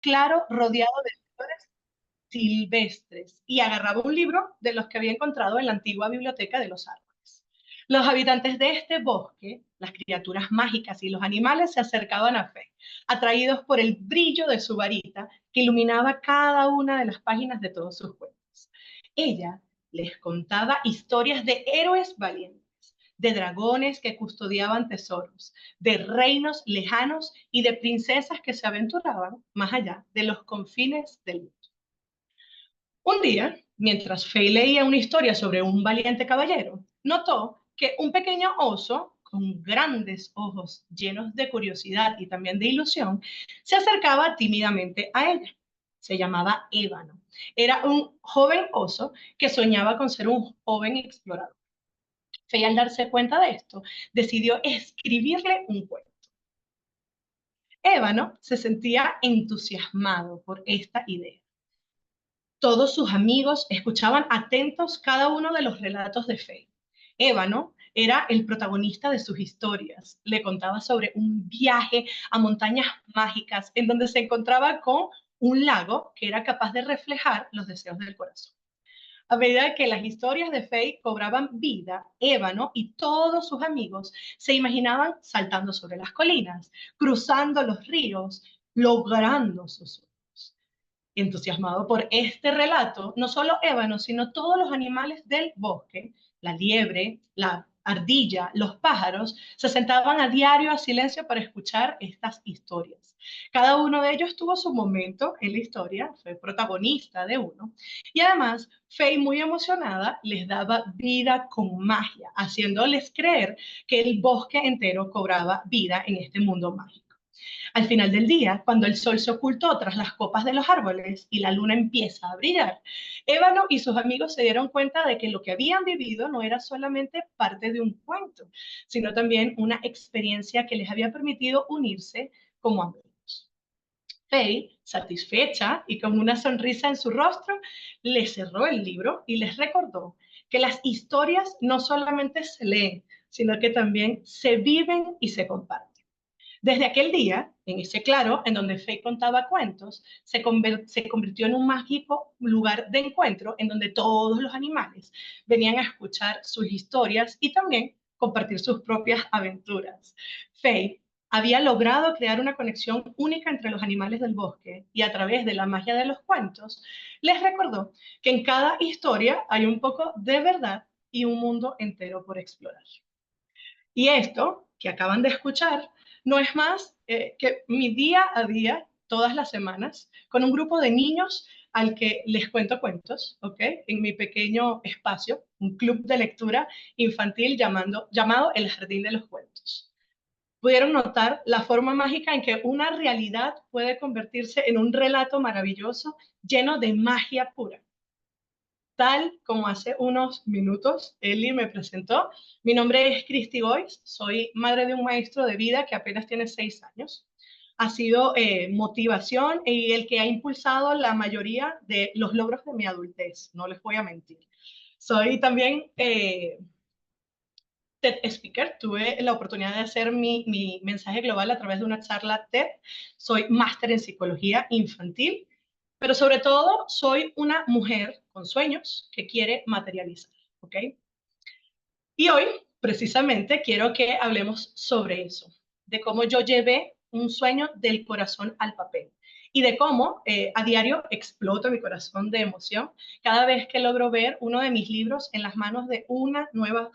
claro rodeado de flores silvestres y agarraba un libro de los que había encontrado en la antigua biblioteca de los árboles. Los habitantes de este bosque, las criaturas mágicas y los animales se acercaban a Faye, atraídos por el brillo de su varita que iluminaba cada una de las páginas de todos sus cuentos. Ella les contaba historias de héroes valientes, de dragones que custodiaban tesoros, de reinos lejanos y de princesas que se aventuraban más allá de los confines del mundo. Un día, mientras Faye leía una historia sobre un valiente caballero, notó que un pequeño oso, con grandes ojos llenos de curiosidad y también de ilusión, se acercaba tímidamente a ella. Se llamaba Ébano. Era un joven oso que soñaba con ser un joven explorador. Faye, al darse cuenta de esto, decidió escribirle un cuento. Ébano se sentía entusiasmado por esta idea. Todos sus amigos escuchaban atentos cada uno de los relatos de Faye. Ébano era el protagonista de sus historias. Le contaba sobre un viaje a montañas mágicas en donde se encontraba con un lago que era capaz de reflejar los deseos del corazón. A medida que las historias de Faye cobraban vida, Ébano y todos sus amigos se imaginaban saltando sobre las colinas, cruzando los ríos, logrando sus sueños. Entusiasmado por este relato, no solo Ébano, sino todos los animales del bosque, la liebre, la ardilla, los pájaros, se sentaban a diario a silencio para escuchar estas historias. Cada uno de ellos tuvo su momento en la historia, fue protagonista de uno, y además Faye, muy emocionada, les daba vida con magia, haciéndoles creer que el bosque entero cobraba vida en este mundo mágico. Al final del día, cuando el sol se ocultó tras las copas de los árboles y la luna empieza a brillar, Ébano y sus amigos se dieron cuenta de que lo que habían vivido no era solamente parte de un cuento, sino también una experiencia que les había permitido unirse como amigos. Faye, satisfecha y con una sonrisa en su rostro, les cerró el libro y les recordó que las historias no solamente se leen, sino que también se viven y se comparten. Desde aquel día, en ese claro, en donde Faye contaba cuentos, se convirtió en un mágico lugar de encuentro en donde todos los animales venían a escuchar sus historias y también compartir sus propias aventuras. Faye había logrado crear una conexión única entre los animales del bosque y a través de la magia de los cuentos, les recordó que en cada historia hay un poco de verdad y un mundo entero por explorar. Y esto que acaban de escuchar no es más que mi día a día, todas las semanas, con un grupo de niños al que les cuento cuentos, ¿ok? En mi pequeño espacio, un club de lectura infantil llamado El Jardín de los Cuentos. Pudieron notar la forma mágica en que una realidad puede convertirse en un relato maravilloso lleno de magia pura. Tal como hace unos minutos Eli me presentó, mi nombre es Christy Boyce, soy madre de un maestro de vida que apenas tiene 6 años. Ha sido motivación y el que ha impulsado la mayoría de los logros de mi adultez, no les voy a mentir. Soy también TED Speaker, tuve la oportunidad de hacer mi mensaje global a través de una charla TED. Soy máster en psicología infantil, pero sobre todo soy una mujer con sueños que quiere materializar, ¿ok? Y hoy, precisamente, quiero que hablemos sobre eso, de cómo yo llevé un sueño del corazón al papel y de cómo a diario exploto mi corazón de emoción cada vez que logro ver uno de mis libros en las manos de una nueva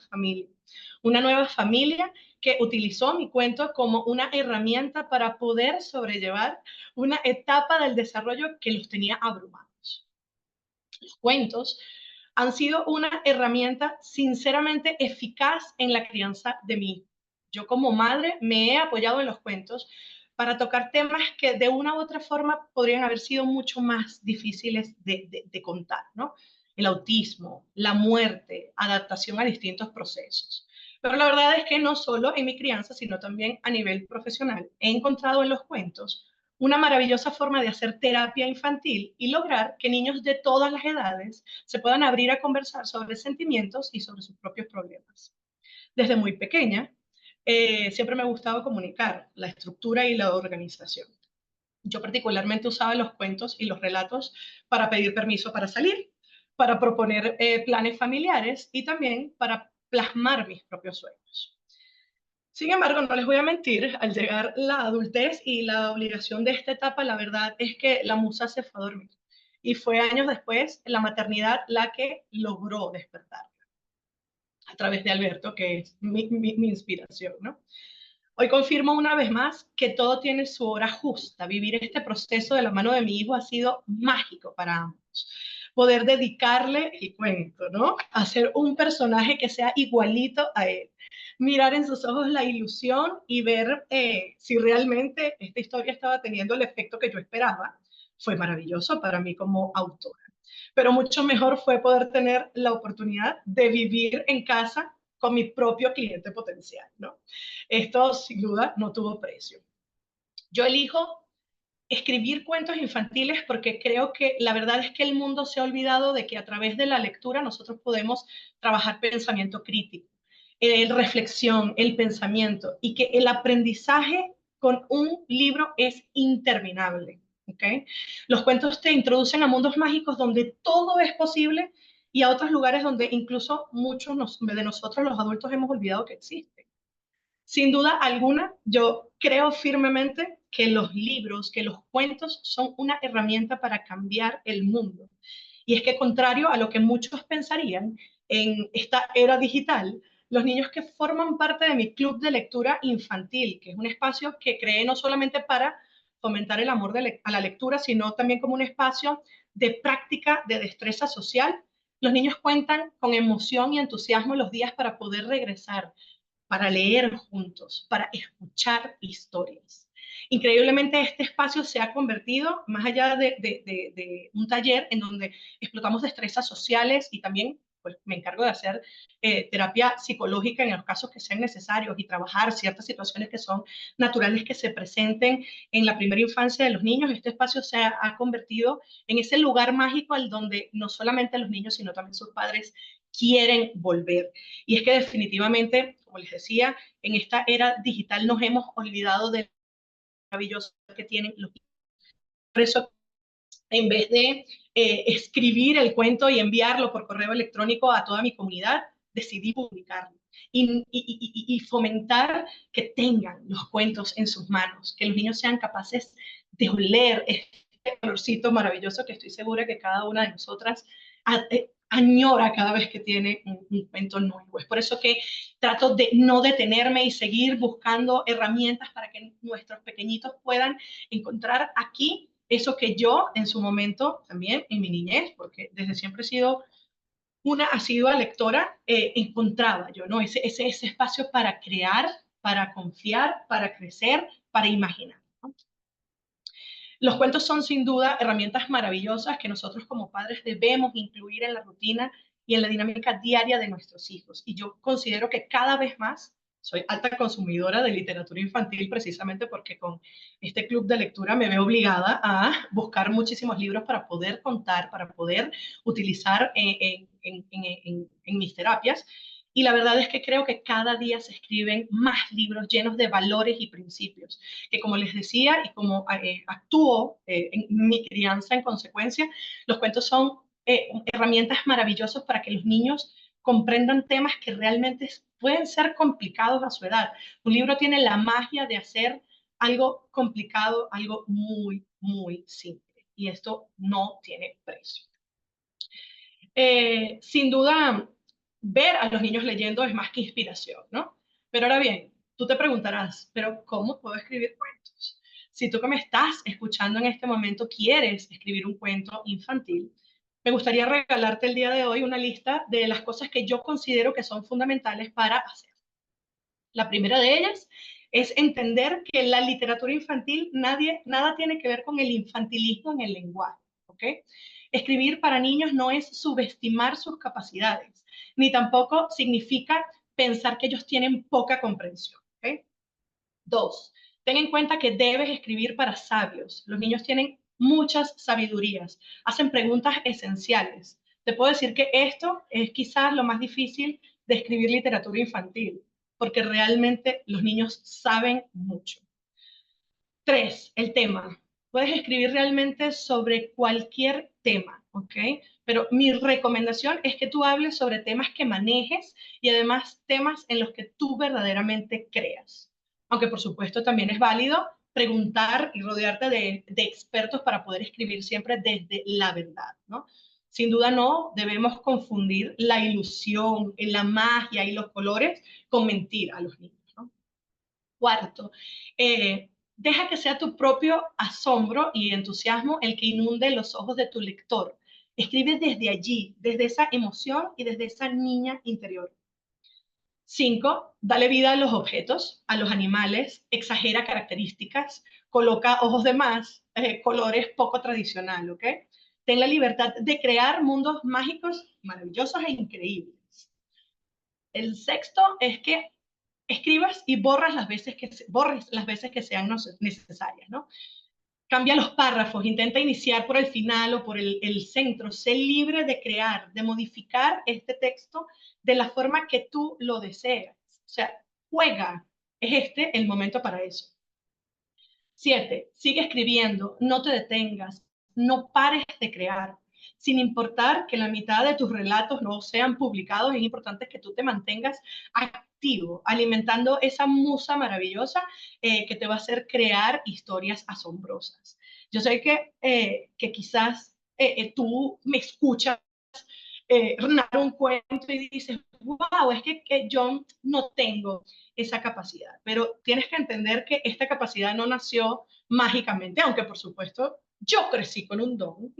familia que utilizó mi cuento como una herramienta para poder sobrellevar una etapa del desarrollo que los tenía abrumados. Los cuentos han sido una herramienta sinceramente eficaz en la crianza de mi hijo. Yo como madre me he apoyado en los cuentos para tocar temas que de una u otra forma podrían haber sido mucho más difíciles de contar, ¿no? El autismo, la muerte, adaptación a distintos procesos. Pero la verdad es que no solo en mi crianza, sino también a nivel profesional, he encontrado en los cuentos una maravillosa forma de hacer terapia infantil y lograr que niños de todas las edades se puedan abrir a conversar sobre sentimientos y sobre sus propios problemas. Desde muy pequeña, siempre me ha gustado comunicar la estructura y la organización. Yo particularmente usaba los cuentos y los relatos para pedir permiso para salir, para proponer planes familiares y también para plasmar mis propios sueños. Sin embargo, no les voy a mentir, al llegar la adultez y la obligación de esta etapa, la verdad es que la musa se fue a dormir. Y fue años después la maternidad la que logró despertar a través de Alberto, que es mi inspiración, ¿no? Hoy confirmo una vez más que todo tiene su hora justa. Vivir este proceso de la mano de mi hijo ha sido mágico para ambos. Poder dedicarle el cuento, ¿no? Hacer un personaje que sea igualito a él. Mirar en sus ojos la ilusión y ver si realmente esta historia estaba teniendo el efecto que yo esperaba. Fue maravilloso para mí como autora. Pero mucho mejor fue poder tener la oportunidad de vivir en casa con mi propio cliente potencial, ¿no? Esto sin duda no tuvo precio. Yo elijo escribir cuentos infantiles porque creo que la verdad es que el mundo se ha olvidado de que a través de la lectura nosotros podemos trabajar pensamiento crítico, reflexión, el pensamiento y que el aprendizaje con un libro es interminable. ¿Okay? Los cuentos te introducen a mundos mágicos donde todo es posible y a otros lugares donde incluso muchos de nosotros los adultos hemos olvidado que existen. Sin duda alguna, yo creo firmemente que los libros, que los cuentos son una herramienta para cambiar el mundo. Y es que contrario a lo que muchos pensarían, en esta era digital, los niños que forman parte de mi club de lectura infantil, que es un espacio que creé no solamente para fomentar el amor a la lectura, sino también como un espacio de práctica de destreza social, los niños cuentan con emoción y entusiasmo los días para poder regresar, para leer juntos, para escuchar historias. Increíblemente este espacio se ha convertido, más allá de un taller en donde explotamos destrezas sociales y también pues, me encargo de hacer terapia psicológica en los casos que sean necesarios y trabajar ciertas situaciones que son naturales que se presenten en la primera infancia de los niños. Este espacio se ha convertido en ese lugar mágico al donde no solamente los niños, sino también sus padres quieren volver. Y es que definitivamente, como les decía, en esta era digital nos hemos olvidado de lo maravilloso que tienen los niños. Por eso, en vez de escribir el cuento y enviarlo por correo electrónico a toda mi comunidad, decidí publicarlo y fomentar que tengan los cuentos en sus manos, que los niños sean capaces de oler este olorcito maravilloso que estoy segura que cada una de nosotras añora cada vez que tiene un cuento nuevo. Es por eso que trato de no detenerme y seguir buscando herramientas para que nuestros pequeñitos puedan encontrar aquí eso que yo en su momento, también en mi niñez, porque desde siempre he sido una asidua lectora, encontraba yo, ¿no? Ese espacio para crear, para confiar, para crecer, para imaginar. ¿No? Los cuentos son sin duda herramientas maravillosas que nosotros como padres debemos incluir en la rutina y en la dinámica diaria de nuestros hijos. Y yo considero que cada vez más soy alta consumidora de literatura infantil precisamente porque con este club de lectura me veo obligada a buscar muchísimos libros para poder contar, para poder utilizar en mis terapias. Y la verdad es que creo que cada día se escriben más libros llenos de valores y principios, que como les decía y como actúo en mi crianza en consecuencia, los cuentos son herramientas maravillosas para que los niños comprendan temas que realmente pueden ser complicados a su edad. Un libro tiene la magia de hacer algo complicado, algo muy, muy simple. Y esto no tiene precio. Sin duda, ver a los niños leyendo es más que inspiración, ¿no? Pero ahora bien, tú te preguntarás, ¿pero cómo puedo escribir cuentos? Si tú que me estás escuchando en este momento quieres escribir un cuento infantil, me gustaría regalarte el día de hoy una lista de las cosas que yo considero que son fundamentales para hacer. La primera de ellas es entender que la literatura infantil nada tiene que ver con el infantilismo en el lenguaje, ¿ok? Escribir para niños no es subestimar sus capacidades, ni tampoco significa pensar que ellos tienen poca comprensión, ¿ok? Dos, ten en cuenta que debes escribir para sabios. Los niños tienen muchas sabidurías, hacen preguntas esenciales. Te puedo decir que esto es quizás lo más difícil de escribir literatura infantil, porque realmente los niños saben mucho. Tres, el tema. Puedes escribir realmente sobre cualquier tema, ¿ok? Pero mi recomendación es que tú hables sobre temas que manejes y además temas en los que tú verdaderamente creas. Aunque por supuesto también es válido preguntar y rodearte de expertos para poder escribir siempre desde la verdad, ¿no? Sin duda no debemos confundir la ilusión, la magia y los colores con mentir a los niños, ¿no? Cuarto, deja que sea tu propio asombro y entusiasmo el que inunde los ojos de tu lector. Escribe desde allí, desde esa emoción y desde esa niña interior. 5. Dale vida a los objetos, a los animales, exagera características, coloca ojos de más, colores poco tradicional, ¿ok? Ten la libertad de crear mundos mágicos, maravillosos e increíbles. El sexto es que escribas y borres las veces que sean necesarias, ¿no? Cambia los párrafos, intenta iniciar por el final o por el centro, sé libre de crear, de modificar este texto de la forma que tú lo deseas. O sea, juega, es este el momento para eso. 7. Sigue escribiendo, no te detengas, no pares de crear. Sin importar que la mitad de tus relatos no sean publicados, es importante que tú te mantengas activo, alimentando esa musa maravillosa que te va a hacer crear historias asombrosas. Yo sé que quizás tú me escuchas narrar un cuento y dices, wow, es que yo no tengo esa capacidad, pero tienes que entender que esta capacidad no nació mágicamente, aunque por supuesto yo crecí con un don,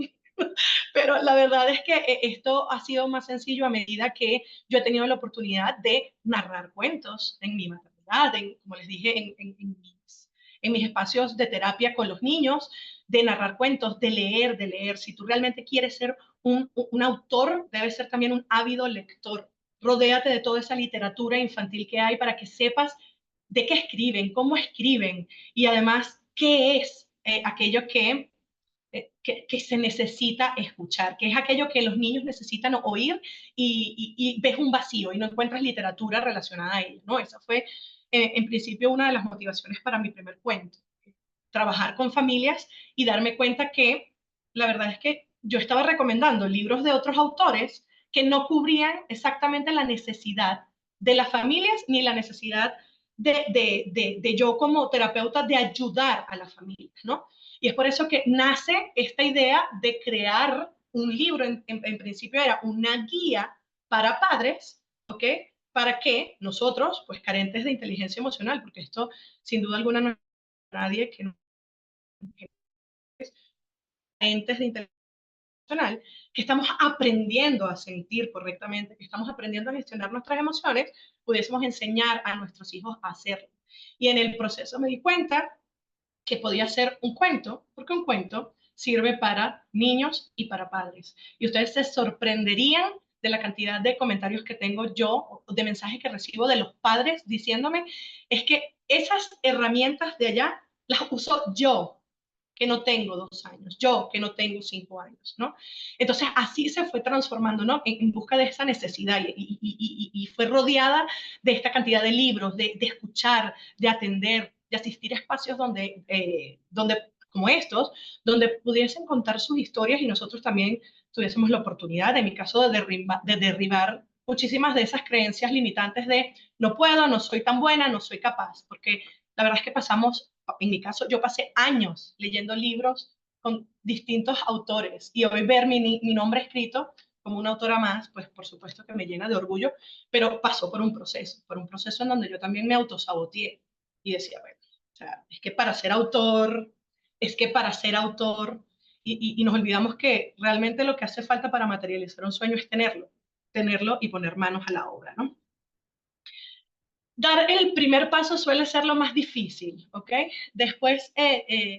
pero la verdad es que esto ha sido más sencillo a medida que yo he tenido la oportunidad de narrar cuentos en mi maternidad, como les dije, en mis espacios de terapia con los niños, de narrar cuentos, de leer, de leer. Si tú realmente quieres ser un autor, debes ser también un ávido lector. Rodéate de toda esa literatura infantil que hay para que sepas de qué escriben, cómo escriben y además qué es aquello que se necesita escuchar, que es aquello que los niños necesitan oír y ves un vacío y no encuentras literatura relacionada a ello, ¿no? Esa fue, en principio, una de las motivaciones para mi primer cuento. Trabajar con familias y darme cuenta que la verdad es que yo estaba recomendando libros de otros autores que no cubrían exactamente la necesidad de las familias ni la necesidad de yo como terapeuta de ayudar a las familias, ¿no? Y es por eso que nace esta idea de crear un libro, en principio era una guía para padres, ¿ok? Para que nosotros, pues carentes de inteligencia emocional, porque esto sin duda alguna no hay nadie que no carentes de inteligencia emocional, que estamos aprendiendo a sentir correctamente, que estamos aprendiendo a gestionar nuestras emociones, pudiésemos enseñar a nuestros hijos a hacerlo. Y en el proceso me di cuenta que podía ser un cuento, porque un cuento sirve para niños y para padres. Y ustedes se sorprenderían de la cantidad de comentarios que tengo yo, de mensajes que recibo de los padres diciéndome, es que esas herramientas de allá las uso yo, que no tengo 2 años, yo que no tengo 5 años, ¿no? Entonces así se fue transformando, ¿no? En busca de esa necesidad y fue rodeada de esta cantidad de libros, de escuchar, de atender, de asistir a espacios donde como estos, donde pudiesen contar sus historias y nosotros también tuviésemos la oportunidad, en mi caso, de derribar muchísimas de esas creencias limitantes de no puedo, no soy tan buena, no soy capaz, porque la verdad es que pasamos, en mi caso, yo pasé años leyendo libros con distintos autores y hoy ver mi nombre escrito como una autora más, pues por supuesto que me llena de orgullo, pero pasó por un proceso en donde yo también me autosaboteé y decía, bueno, o sea, es que para ser autor, es que para ser autor, y nos olvidamos que realmente lo que hace falta para materializar un sueño es tenerlo y poner manos a la obra, ¿no? Dar el primer paso suele ser lo más difícil, ¿ok? Después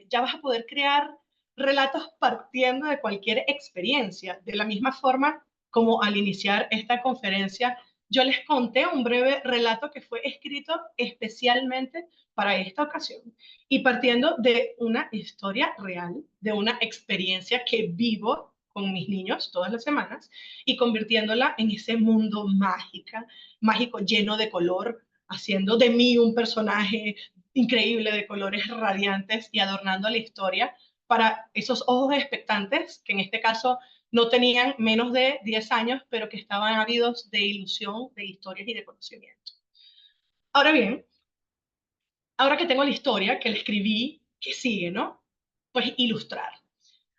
ya vas a poder crear relatos partiendo de cualquier experiencia, de la misma forma como al iniciar esta conferencia, yo les conté un breve relato que fue escrito especialmente para esta ocasión y partiendo de una historia real, de una experiencia que vivo con mis niños todas las semanas y convirtiéndola en ese mundo mágico lleno de color, haciendo de mí un personaje increíble de colores radiantes y adornando la historia para esos ojos expectantes, que en este caso no tenían menos de 10 años, pero que estaban ávidos de ilusión, de historias y de conocimiento. Ahora bien, ahora que tengo la historia, que la escribí, que sigue, ¿no? Pues ilustrar.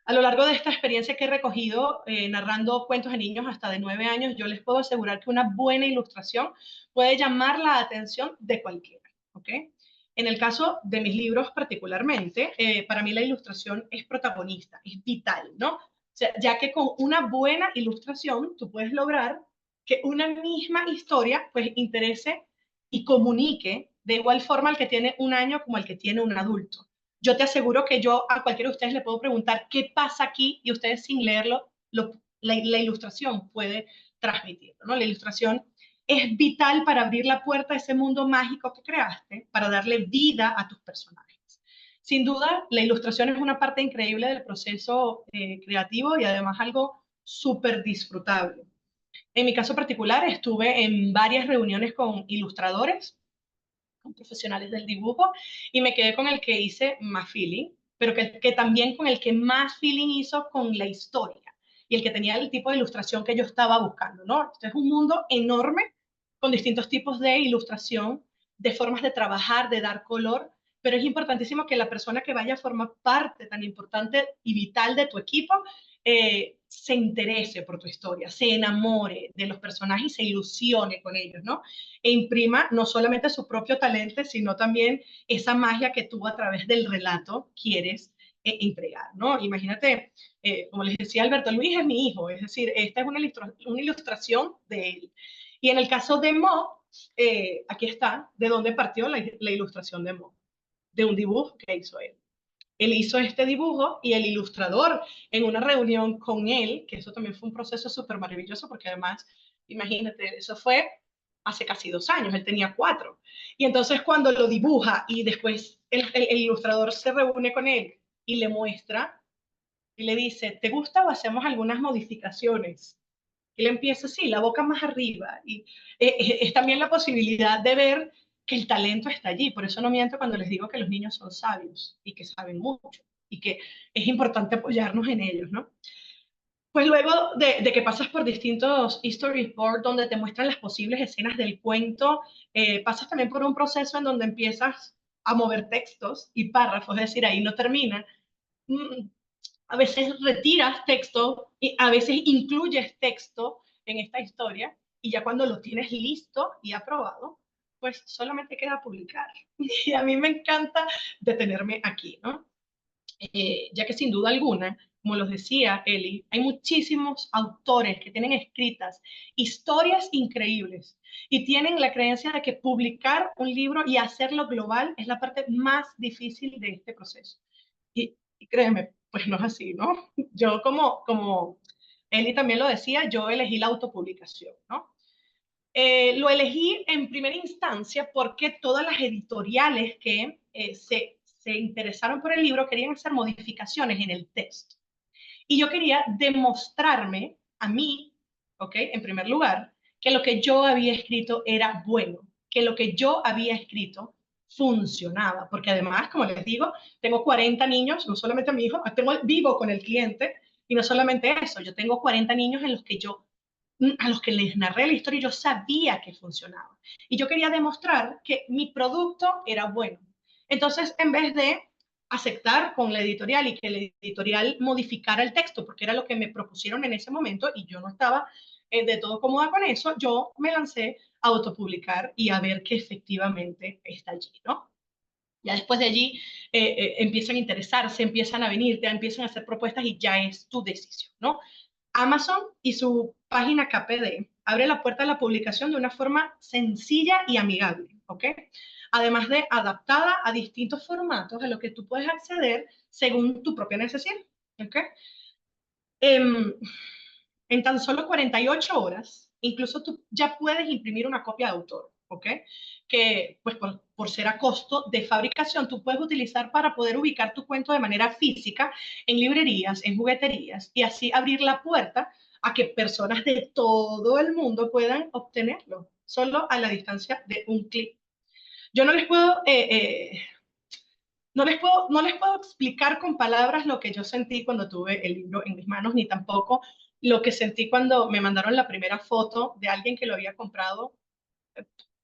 A lo largo de esta experiencia que he recogido narrando cuentos de niños hasta de 9 años, yo les puedo asegurar que una buena ilustración puede llamar la atención de cualquiera. ¿Ok? En el caso de mis libros particularmente, para mí la ilustración es protagonista, es vital, ¿no? O sea, ya que con una buena ilustración tú puedes lograr que una misma historia pues interese y comunique de igual forma al que tiene un año como al que tiene un adulto. Yo te aseguro que yo a cualquiera de ustedes le puedo preguntar qué pasa aquí y ustedes sin leerlo, la ilustración puede transmitirlo, ¿no? La ilustración es vital para abrir la puerta a ese mundo mágico que creaste, para darle vida a tus personajes. Sin duda, la ilustración es una parte increíble del proceso creativo y además algo súper disfrutable. En mi caso particular, estuve en varias reuniones con ilustradores, con profesionales del dibujo, y me quedé con el que hice más feeling, pero que también con el que más feeling hizo con la historia y el que tenía el tipo de ilustración que yo estaba buscando, ¿no? Este es un mundo enorme con distintos tipos de ilustración, de formas de trabajar, de dar color, pero es importantísimo que la persona que vaya a formar parte tan importante y vital de tu equipo se interese por tu historia, se enamore de los personajes y se ilusione con ellos, ¿no? E imprima no solamente su propio talento, sino también esa magia que tú a través del relato quieres entregar, ¿no? Imagínate, como les decía Alberto, Luis es mi hijo, es decir, esta es una ilustración de él. Y en el caso de Mo, aquí está de dónde partió la ilustración de Mo, de un dibujo que hizo él. Él hizo este dibujo y el ilustrador en una reunión con él, que eso también fue un proceso súper maravilloso porque además, imagínate, eso fue hace casi 2 años, él tenía 4. Y entonces cuando lo dibuja y después el ilustrador se reúne con él y le muestra y le dice, ¿te gusta o hacemos algunas modificaciones? Él empieza así, la boca más arriba. Y es también la posibilidad de ver que el talento está allí. Por eso no miento cuando les digo que los niños son sabios y que saben mucho y que es importante apoyarnos en ellos, ¿no? Pues luego de que pasas por distintos storyboards donde te muestran las posibles escenas del cuento, pasas también por un proceso en donde empiezas a mover textos y párrafos, es decir, ahí no termina. Mm, a veces retiras texto y a veces incluyes texto en esta historia y ya cuando lo tienes listo y aprobado, pues solamente queda publicar. Y a mí me encanta detenerme aquí, ¿no? Ya que sin duda alguna, como los decía Eli, hay muchísimos autores que tienen escritas historias increíbles y tienen la creencia de que publicar un libro y hacerlo global es la parte más difícil de este proceso. Y créeme, pues no es así, ¿no? Yo como Eli también lo decía, yo elegí la autopublicación, ¿no? Lo elegí en primera instancia porque todas las editoriales que se interesaron por el libro querían hacer modificaciones en el texto. Y yo quería demostrarme a mí, ¿ok? En primer lugar, que lo que yo había escrito era bueno, que lo que yo había escrito funcionaba, porque además, como les digo, tengo 40 niños, no solamente a mi hijo, vivo con el cliente, y no solamente eso, yo tengo 40 niños a los que les narré la historia y yo sabía que funcionaba. Y yo quería demostrar que mi producto era bueno. Entonces, en vez de aceptar con la editorial y que la editorial modificara el texto, porque era lo que me propusieron en ese momento y yo no estaba de todo cómoda con eso, yo me lancé a autopublicar y a ver que efectivamente está allí, ¿no? Ya después de allí empiezan a interesarse, empiezan a venir, te empiezan a hacer propuestas y ya es tu decisión, ¿no? Amazon y su página KPD abre la puerta a la publicación de una forma sencilla y amigable, ¿ok? Además de adaptada a distintos formatos a los que tú puedes acceder según tu propia necesidad, ¿ok? En, en tan solo 48 horas, incluso tú ya puedes imprimir una copia de autor, ¿ok? Que, pues, por ser a costo de fabricación, tú puedes utilizar para poder ubicar tu cuento de manera física en librerías, en jugueterías, y así abrir la puerta a que personas de todo el mundo puedan obtenerlo, solo a la distancia de un clic. Yo no les puedo no les puedo explicar con palabras lo que yo sentí cuando tuve el libro en mis manos, ni tampoco lo que sentí cuando me mandaron la primera foto de alguien que lo había comprado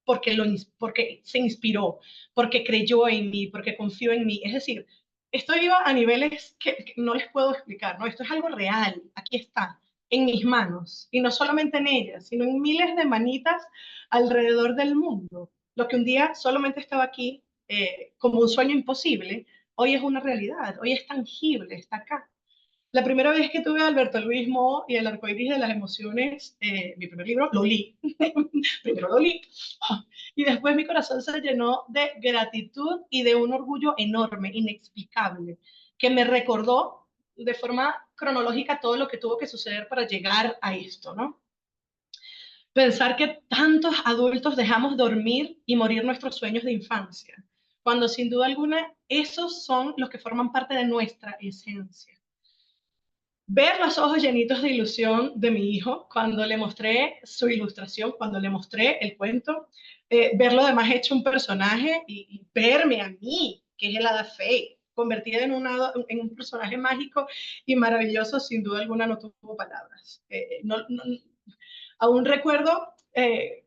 porque se inspiró, porque creyó en mí, porque confió en mí. Es decir, esto iba a niveles que no les puedo explicar, ¿no? Esto es algo real, aquí está, en mis manos, y no solamente en ellas, sino en miles de manitas alrededor del mundo. Lo que un día solamente estaba aquí como un sueño imposible, hoy es una realidad, hoy es tangible, está acá. La primera vez que tuve a Alberto Luis Mo y el arcoíris de las emociones, mi primer libro, lo li. Primero lo li. Y después mi corazón se llenó de gratitud y de un orgullo enorme, inexplicable, que me recordó de forma cronológica todo lo que tuvo que suceder para llegar a esto, ¿no? Pensar que tantos adultos dejamos dormir y morir nuestros sueños de infancia, cuando sin duda alguna esos son los que forman parte de nuestra esencia. Ver los ojos llenitos de ilusión de mi hijo cuando le mostré su ilustración, cuando le mostré el cuento, verlo además hecho un personaje y verme a mí, que es el Hada Faye, convertida en un personaje mágico y maravilloso, sin duda alguna no tuvo palabras. Aún recuerdo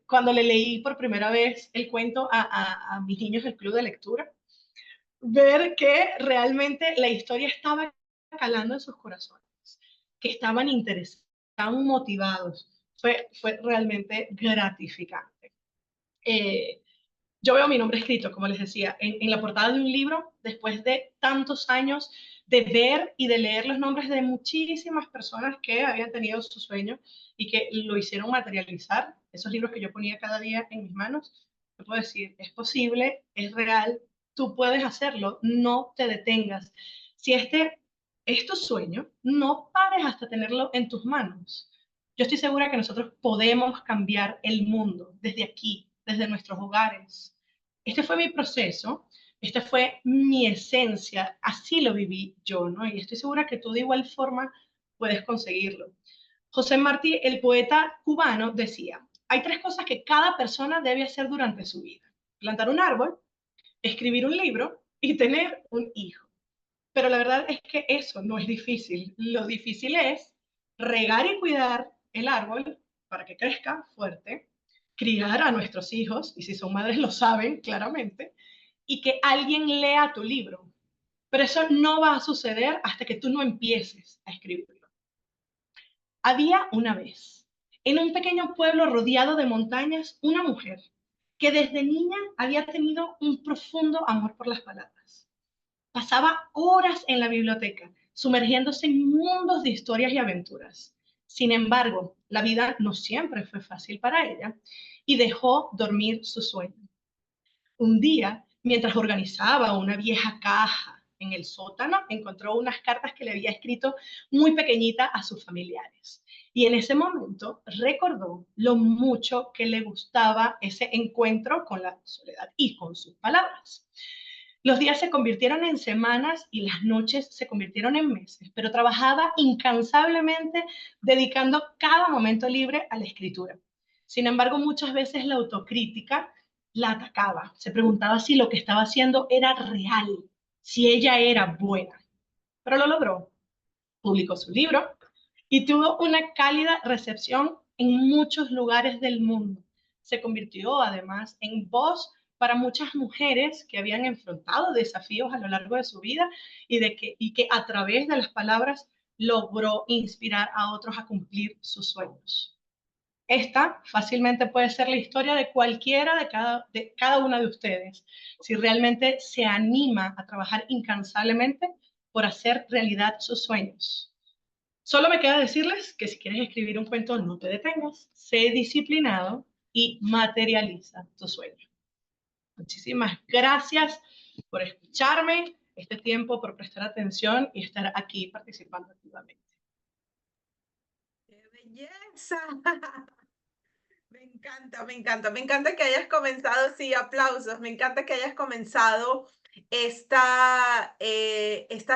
cuando le leí por primera vez el cuento a mis niños del club de lectura, ver que realmente la historia estaba calando en sus corazones, que estaban interesados, estaban motivados. Fue realmente gratificante. Eh, yo veo mi nombre escrito, como les decía, en la portada de un libro, después de tantos años de ver y de leer los nombres de muchísimas personas que habían tenido su sueño y que lo hicieron materializar, esos libros que yo ponía cada día en mis manos, yo puedo decir, es posible, es real, tú puedes hacerlo, no te detengas. Si este es tu sueño, no pares hasta tenerlo en tus manos. Yo estoy segura que nosotros podemos cambiar el mundo desde aquí, desde nuestros hogares. Este fue mi proceso, esta fue mi esencia, así lo viví yo, ¿no? Y estoy segura que tú de igual forma puedes conseguirlo. José Martí, el poeta cubano, decía, hay tres cosas que cada persona debe hacer durante su vida. Plantar un árbol, escribir un libro y tener un hijo. Pero la verdad es que eso no es difícil. Lo difícil es regar y cuidar el árbol para que crezca fuerte, criar a nuestros hijos, y si son madres lo saben claramente, y que alguien lea tu libro. Pero eso no va a suceder hasta que tú no empieces a escribirlo. Había una vez, en un pequeño pueblo rodeado de montañas, una mujer que desde niña había tenido un profundo amor por las palabras. Pasaba horas en la biblioteca, sumergiéndose en mundos de historias y aventuras. Sin embargo, la vida no siempre fue fácil para ella y dejó dormir su sueño. Un día, mientras organizaba una vieja caja en el sótano, encontró unas cartas que le había escrito muy pequeñita a sus familiares. Y en ese momento recordó lo mucho que le gustaba ese encuentro con la soledad y con sus palabras. Los días se convirtieron en semanas y las noches se convirtieron en meses, pero trabajaba incansablemente dedicando cada momento libre a la escritura. Sin embargo, muchas veces la autocrítica la atacaba, se preguntaba si lo que estaba haciendo era real, si ella era buena, pero lo logró. Publicó su libro y tuvo una cálida recepción en muchos lugares del mundo. Se convirtió además en voz para muchas mujeres que habían enfrentado desafíos a lo largo de su vida y que a través de las palabras logró inspirar a otros a cumplir sus sueños. Esta fácilmente puede ser la historia de cualquiera de cada una de ustedes, si realmente se anima a trabajar incansablemente por hacer realidad sus sueños. Solo me queda decirles que si quieres escribir un cuento, no te detengas, sé disciplinado y materializa tu sueño. Muchísimas gracias por escucharme este tiempo, por prestar atención y estar aquí participando activamente. ¡Qué belleza! Me encanta, me encanta, me encanta que hayas comenzado, sí, aplausos, me encanta que hayas comenzado esta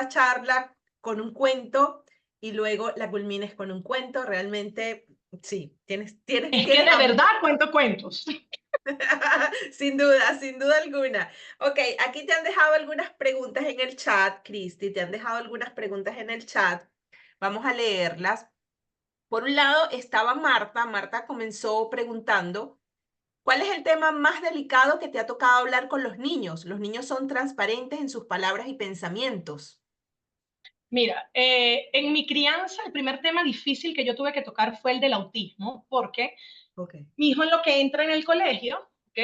charla con un cuento y luego la culmines con un cuento. Realmente, sí, Es que de verdad cuento cuentos. Sin duda alguna. Ok, aquí te han dejado algunas preguntas en el chat, Cristi, te han dejado algunas preguntas en el chat. Vamos a leerlas. Por un lado estaba Marta. Marta comenzó preguntando, ¿cuál es el tema más delicado que te ha tocado hablar con los niños? Los niños son transparentes en sus palabras y pensamientos. Mira, en mi crianza, el primer tema difícil que yo tuve que tocar fue el del autismo, porque Ok. mi hijo en lo que entra en el colegio, ¿ok?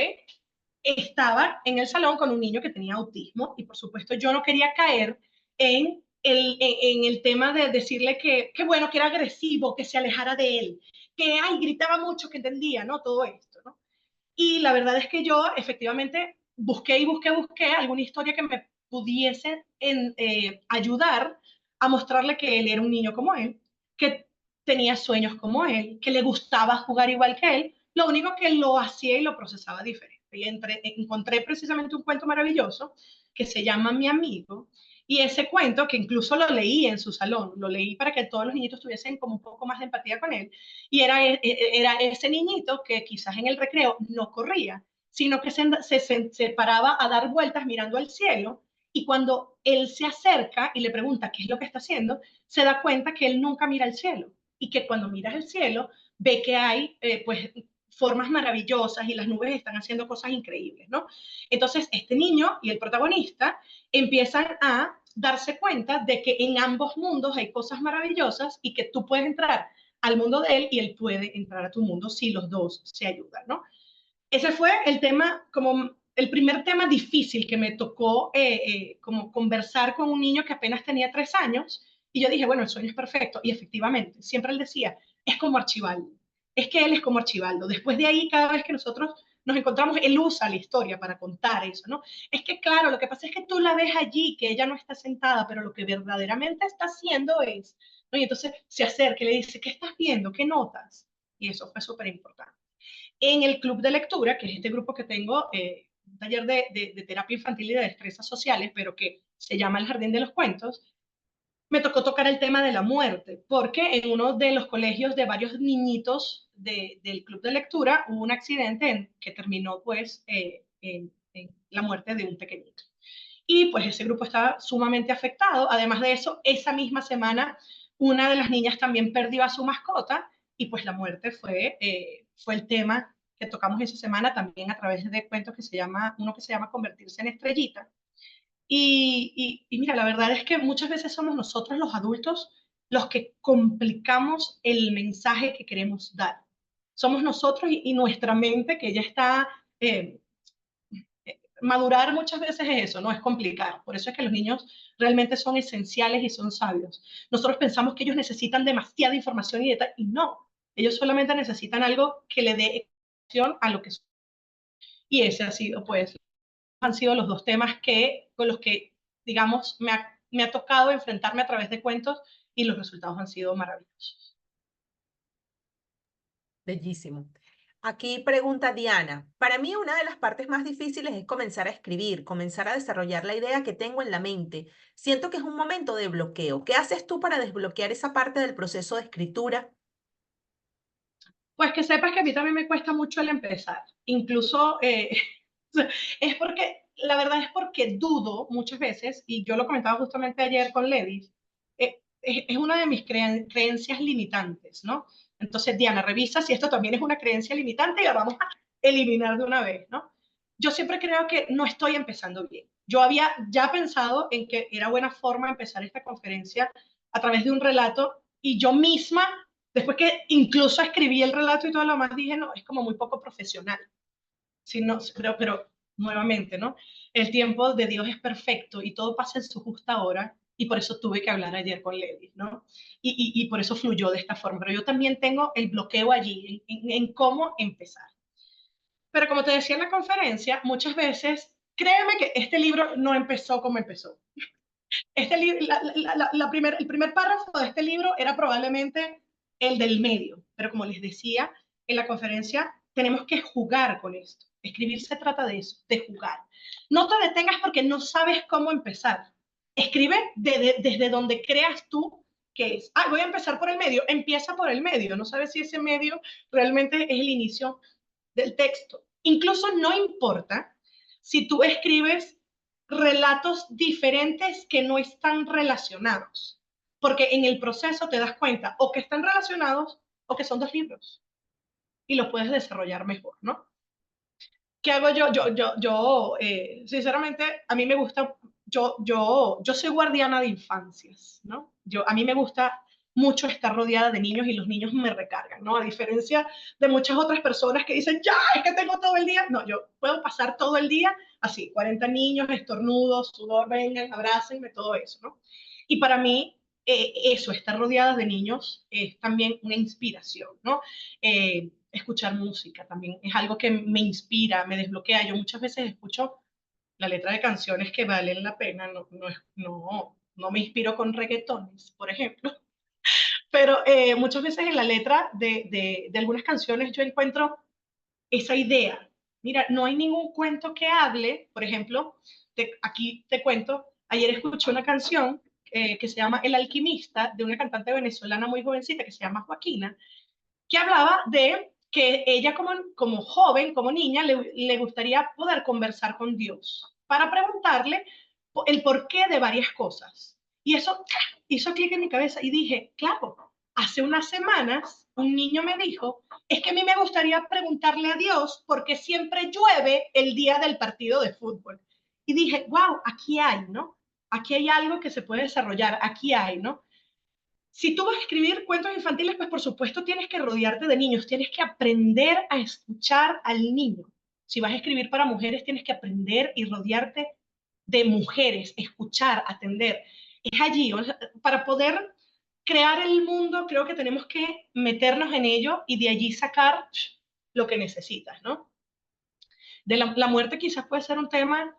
Estaba en el salón con un niño que tenía autismo y por supuesto yo no quería caer en el tema de decirle que bueno, que era agresivo, que se alejara de él, que ay, gritaba mucho, que entendía, ¿no? Todo esto, ¿no? Y la verdad es que yo efectivamente busqué y busqué alguna historia que me pudiese ayudar a mostrarle que él era un niño como él, que tenía sueños como él, que le gustaba jugar igual que él, lo único que lo hacía y lo procesaba diferente. Y encontré precisamente un cuento maravilloso que se llama Mi amigo, y ese cuento, que incluso lo leí en su salón, lo leí para que todos los niñitos tuviesen como un poco más de empatía con él, y era ese niñito que quizás en el recreo no corría, sino que se paraba a dar vueltas mirando al cielo, y cuando él se acerca y le pregunta qué es lo que está haciendo, se da cuenta que él nunca mira al cielo, y que cuando miras el cielo ve que hay pues formas maravillosas y las nubes están haciendo cosas increíbles, ¿no? Entonces, este niño y el protagonista empiezan a darse cuenta de que en ambos mundos hay cosas maravillosas y que tú puedes entrar al mundo de él y él puede entrar a tu mundo si los dos se ayudan, ¿no? Ese fue el tema, como el primer tema difícil que me tocó como conversar con un niño que apenas tenía 3 años, y yo dije, bueno, el sueño es perfecto, y efectivamente, siempre él decía, es como Archibaldo, es que él es como Archibaldo. Después de ahí, cada vez que nosotros nos encontramos, él usa la historia para contar eso, ¿no? Es que claro, lo que pasa es que tú la ves allí, que ella no está sentada, pero lo que verdaderamente está haciendo es, ¿no? Y entonces se acerca y le dice, ¿qué estás viendo? ¿Qué notas? Y eso fue súper importante. En el club de lectura, que es este grupo que tengo, un taller de terapia infantil y de destrezas sociales, pero que se llama El Jardín de los Cuentos, me tocó tocar el tema de la muerte, porque en uno de los colegios de varios niñitos del club de lectura hubo un accidente que terminó pues en la muerte de un pequeñito. Y pues ese grupo estaba sumamente afectado. Además de eso, esa misma semana, una de las niñas también perdió a su mascota y pues la muerte fue el tema que tocamos esa semana también a través de cuentos uno que se llama Convertirse en estrellita. Y mira, la verdad es que muchas veces somos nosotros los adultos los que complicamos el mensaje que queremos dar. Somos nosotros y nuestra mente que ya está eh, madurar muchas veces es eso, no es complicar. Por eso es que los niños realmente son esenciales y son sabios. Nosotros pensamos que ellos necesitan demasiada información y no, ellos solamente necesitan algo que le dé explicación a lo que son. Y ese ha sido, pues, han sido los dos temas con los que, digamos, me ha tocado enfrentarme a través de cuentos y los resultados han sido maravillosos. Bellísimo. Aquí pregunta Diana. Para mí una de las partes más difíciles es comenzar a escribir, comenzar a desarrollar la idea que tengo en la mente. Siento que es un momento de bloqueo. ¿Qué haces tú para desbloquear esa parte del proceso de escritura? Pues que sepas que a mí también me cuesta mucho el empezar. Incluso es porque, la verdad es porque dudo muchas veces, y yo lo comentaba justamente ayer con Levis, es una de mis creencias limitantes, ¿no? Entonces, Diana, revisa si esto también es una creencia limitante y la vamos a eliminar de una vez, ¿no? Yo siempre creo que no estoy empezando bien. Yo había ya pensado en que era buena forma empezar esta conferencia a través de un relato y yo misma, después que incluso escribí el relato y todo lo más, dije, no, es como muy poco profesional. Sí, no, pero nuevamente, ¿no? El tiempo de Dios es perfecto y todo pasa en su justa hora y por eso tuve que hablar ayer con Levi, ¿no? Y por eso fluyó de esta forma. Pero yo también tengo el bloqueo allí en cómo empezar. Pero como te decía en la conferencia, muchas veces, créeme que este libro no empezó como empezó. El primer párrafo de este libro era probablemente el del medio, pero como les decía en la conferencia, tenemos que jugar con esto. Escribir se trata de eso, de jugar. No te detengas porque no sabes cómo empezar. Escribe desde donde creas tú que es. Ah, voy a empezar por el medio. Empieza por el medio. No sabes si ese medio realmente es el inicio del texto. Incluso no importa si tú escribes relatos diferentes que no están relacionados, porque en el proceso te das cuenta o que están relacionados o que son dos libros y los puedes desarrollar mejor, ¿no? ¿Qué hago yo? Sinceramente, a mí me gusta, yo soy guardiana de infancias, ¿no? A mí me gusta mucho estar rodeada de niños y los niños me recargan, ¿no? A diferencia de muchas otras personas que dicen, ya, es que tengo todo el día. No, yo puedo pasar todo el día así, 40 niños, estornudos, sudor, vengan, abrácenme, todo eso, ¿no? Y para mí, eso, estar rodeada de niños es también una inspiración, ¿no? Escuchar música también es algo que me inspira, me desbloquea. Yo muchas veces escucho la letra de canciones que valen la pena, no me inspiro con reggaetones, por ejemplo, pero muchas veces en la letra de algunas canciones yo encuentro esa idea. Mira, no hay ningún cuento que hable, por ejemplo, aquí te cuento, ayer escuché una canción que se llama El Alquimista, de una cantante venezolana muy jovencita que se llama Joaquina, que hablaba de que ella como joven, como niña, le gustaría poder conversar con Dios para preguntarle el porqué de varias cosas. Y eso hizo clic en mi cabeza y dije, claro, hace unas semanas un niño me dijo, es que a mí me gustaría preguntarle a Dios por qué siempre llueve el día del partido de fútbol. Y dije, wow, aquí hay, ¿no? Aquí hay algo que se puede desarrollar, aquí hay, ¿no? Si tú vas a escribir cuentos infantiles, pues por supuesto tienes que rodearte de niños, tienes que aprender a escuchar al niño. Si vas a escribir para mujeres, tienes que aprender y rodearte de mujeres, escuchar, atender. Es allí, o sea, para poder crear el mundo, creo que tenemos que meternos en ello y de allí sacar lo que necesitas, ¿no? La muerte quizás puede ser un tema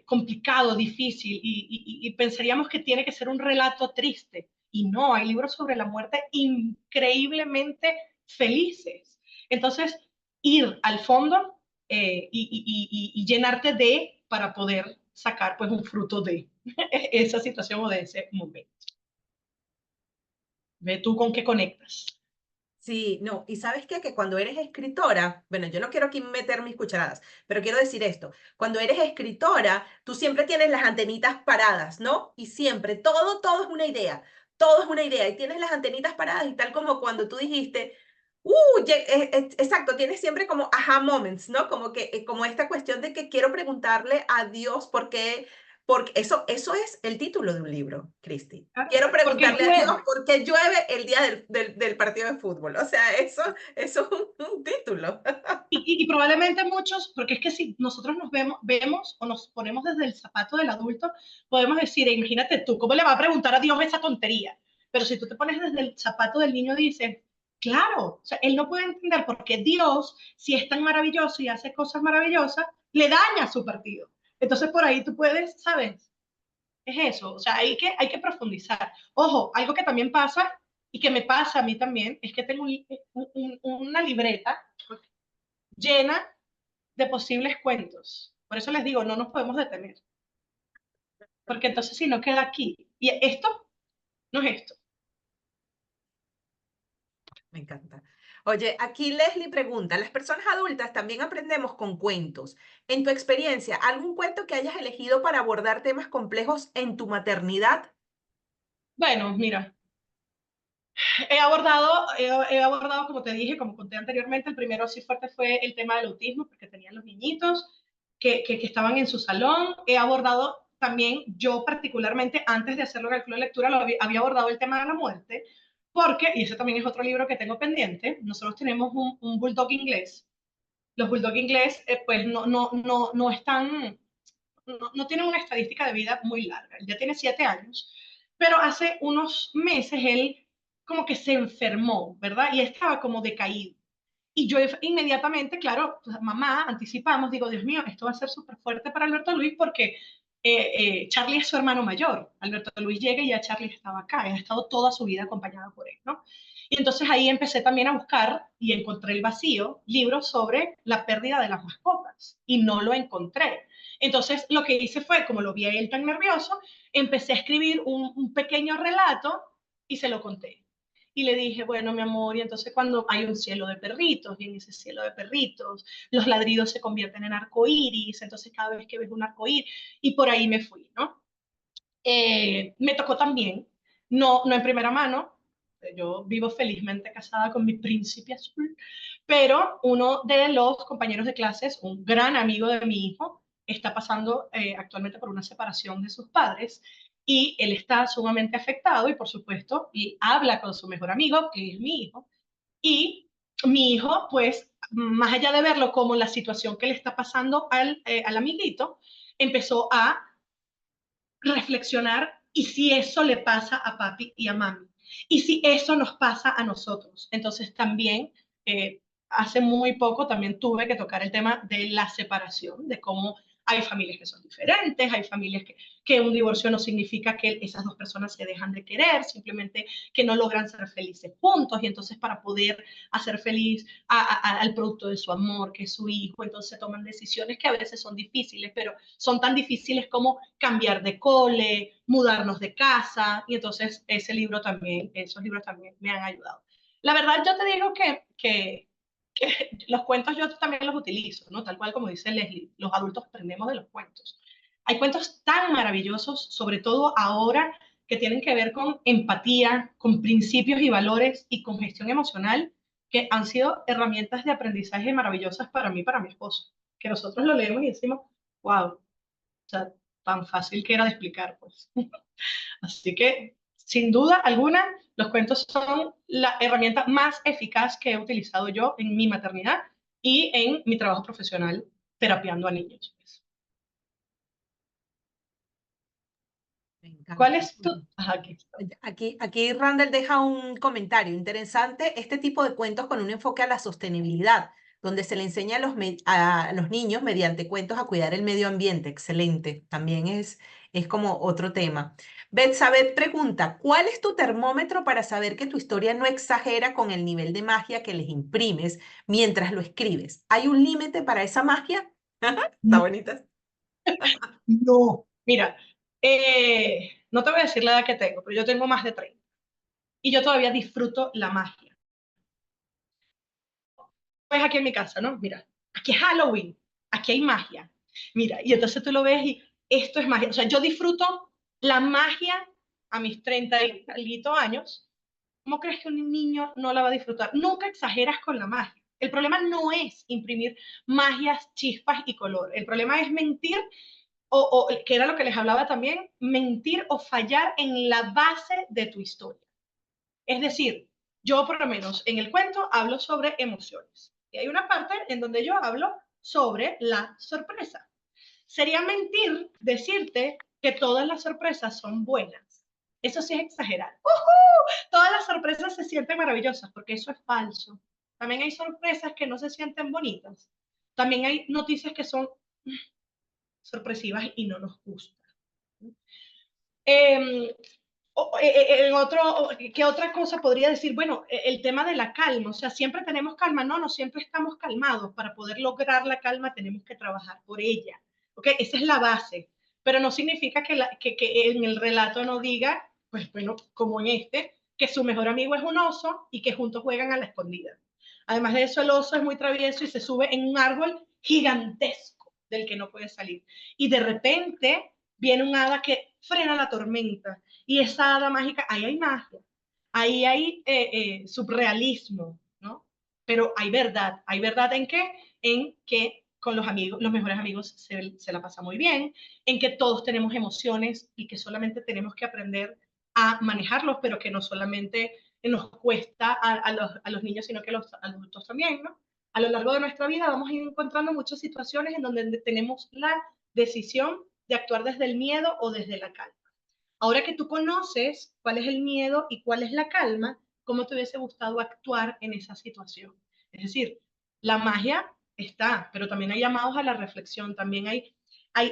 complicado, difícil, y pensaríamos que tiene que ser un relato triste. Y no, hay libros sobre la muerte increíblemente felices. Entonces, ir al fondo y llenarte de para poder sacar pues un fruto de esa situación o de ese momento. Ve tú con qué conectas. Sí, no, y sabes qué, que cuando eres escritora, bueno, yo no quiero aquí meter mis cucharadas, pero quiero decir esto, cuando eres escritora, tú siempre tienes las antenitas paradas, ¿no? Y siempre, todo todo es una idea, y tienes las antenitas paradas, y tal como cuando tú dijiste, exacto, tienes siempre como aha moments, ¿no? Como que, como esta cuestión de que quiero preguntarle a Dios por qué, porque eso es el título de un libro, Cristi. Claro, Quiero porque preguntarle a Dios llueve. por qué llueve el día del partido de fútbol. O sea, eso es un título. Y probablemente muchos, porque es que si nosotros nos vemos o nos ponemos desde el zapato del adulto, podemos decir, imagínate tú, ¿cómo le va a preguntar a Dios esa tontería? Pero si tú te pones desde el zapato del niño, dices, claro, o sea, él no puede entender por qué Dios, si es tan maravilloso y hace cosas maravillosas, le daña su partido. Entonces por ahí tú puedes, ¿sabes? Es eso, o sea, hay que profundizar. Ojo, algo que también pasa y que me pasa a mí también, es que tengo una libreta llena de posibles cuentos. Por eso les digo, no nos podemos detener, porque entonces si no queda aquí. Y esto no es esto. Me encanta. Oye, aquí Leslie pregunta, ¿las personas adultas también aprendemos con cuentos? En tu experiencia, ¿algún cuento que hayas elegido para abordar temas complejos en tu maternidad? Bueno, mira, he abordado, como te dije, como conté anteriormente, el primero así fuerte fue el tema del autismo, porque tenían los niñitos que estaban en su salón. He abordado también, yo particularmente, antes de hacerlo en el club de lectura, había abordado el tema de la muerte, porque, y ese también es otro libro que tengo pendiente, nosotros tenemos un bulldog inglés. Los bulldog inglés, pues no están, no tienen una estadística de vida muy larga. Él ya tiene 7 años, pero hace unos meses él como que se enfermó, ¿verdad? Y estaba como decaído. Y yo inmediatamente, claro, pues, mamá, anticipamos, digo, Dios mío, esto va a ser súper fuerte para Alberto Luis porque Charlie es su hermano mayor. Alberto Luis llega y ya Charlie estaba acá, ha estado toda su vida acompañado por él, ¿no? Y entonces ahí empecé también a buscar y encontré el vacío, libros sobre la pérdida de las mascotas, y no lo encontré. Entonces lo que hice fue, como lo vi a él tan nervioso, empecé a escribir un pequeño relato y se lo conté. y le dije, bueno, mi amor, y entonces cuando hay un cielo de perritos, y en ese cielo de perritos, los ladridos se convierten en arcoíris, entonces cada vez que ves un arcoíris, y por ahí me fui, ¿no? Me tocó también, no en primera mano, yo vivo felizmente casada con mi príncipe azul, pero uno de los compañeros de clases, un gran amigo de mi hijo, está pasando actualmente por una separación de sus padres y él está sumamente afectado y por supuesto y habla con su mejor amigo, que es mi hijo, y mi hijo, pues, más allá de verlo como la situación que le está pasando al amiguito, empezó a reflexionar y si eso le pasa a papi y a mami. Y si eso nos pasa a nosotros. Entonces también, hace muy poco también tuve que tocar el tema de la separación, de cómo hay familias que son diferentes, hay familias que un divorcio no significa que esas dos personas se dejan de querer, simplemente que no logran ser felices juntos y entonces para poder hacer feliz al producto de su amor, que es su hijo, entonces toman decisiones que a veces son difíciles, pero son tan difíciles como cambiar de cole, mudarnos de casa, y entonces esos libros también me han ayudado. La verdad, yo te digo que los cuentos yo también los utilizo, ¿no? Tal cual como dice Leslie, los adultos aprendemos de los cuentos. Hay cuentos tan maravillosos, sobre todo ahora, que tienen que ver con empatía, con principios y valores y con gestión emocional, que han sido herramientas de aprendizaje maravillosas para mí, para mi esposo, que nosotros lo leemos y decimos, wow, o sea, tan fácil que era de explicar, pues. Así que, sin duda alguna, los cuentos son la herramienta más eficaz que he utilizado yo en mi maternidad y en mi trabajo profesional terapiando a niños, pues. Me ¿Cuál encanta. es tu...? Ajá, aquí está. Aquí Randall deja un comentario interesante, este tipo de cuentos con un enfoque a la sostenibilidad, donde se le enseña a los niños mediante cuentos a cuidar el medio ambiente. Excelente, también es como otro tema. Betsabeth pregunta, ¿cuál es tu termómetro para saber que tu historia no exagera con el nivel de magia que les imprimes mientras lo escribes? ¿Hay un límite para esa magia? Está bonita. No, mira, no te voy a decir la edad que tengo, pero yo tengo más de 30 y yo todavía disfruto la magia. Pues aquí en mi casa, ¿no? Mira, aquí es Halloween, aquí hay magia. Mira, y entonces tú lo ves y esto es magia. O sea, yo disfruto la magia a mis 30 y algo años. ¿Cómo crees que un niño no la va a disfrutar? Nunca exageras con la magia. El problema no es imprimir magias, chispas y color. El problema es mentir o que era lo que les hablaba también, mentir o fallar en la base de tu historia. Es decir, yo por lo menos en el cuento hablo sobre emociones. Y hay una parte en donde yo hablo sobre la sorpresa. Sería mentir decirte que todas las sorpresas son buenas. Eso sí es exagerar. Todas las sorpresas se sienten maravillosas, porque eso es falso. También hay sorpresas que no se sienten bonitas. También hay noticias que son sorpresivas y no nos gustan. Eh, ¿Qué otra cosa podría decir? Bueno, el tema de la calma, o sea, siempre tenemos calma, no siempre estamos calmados. Para poder lograr la calma tenemos que trabajar por ella, ¿ok? Esa es la base, pero no significa que en el relato no diga, pues bueno, como en este, que su mejor amigo es un oso y que juntos juegan a la escondida. Además de eso, el oso es muy travieso y se sube en un árbol gigantesco del que no puede salir. Y de repente viene un hada que frena la tormenta y esa hada mágica, ahí hay magia, ahí hay surrealismo, ¿no? Pero hay verdad en que con los amigos, los mejores amigos se la pasa muy bien, en que todos tenemos emociones y que solamente tenemos que aprender a manejarlos, pero que no solamente nos cuesta a los niños, sino que a los adultos también, ¿no? A lo largo de nuestra vida vamos a ir encontrando muchas situaciones en donde tenemos la decisión de actuar desde el miedo o desde la calma. Ahora que tú conoces cuál es el miedo y cuál es la calma, ¿cómo te hubiese gustado actuar en esa situación? Es decir, la magia está, pero también hay llamados a la reflexión, también hay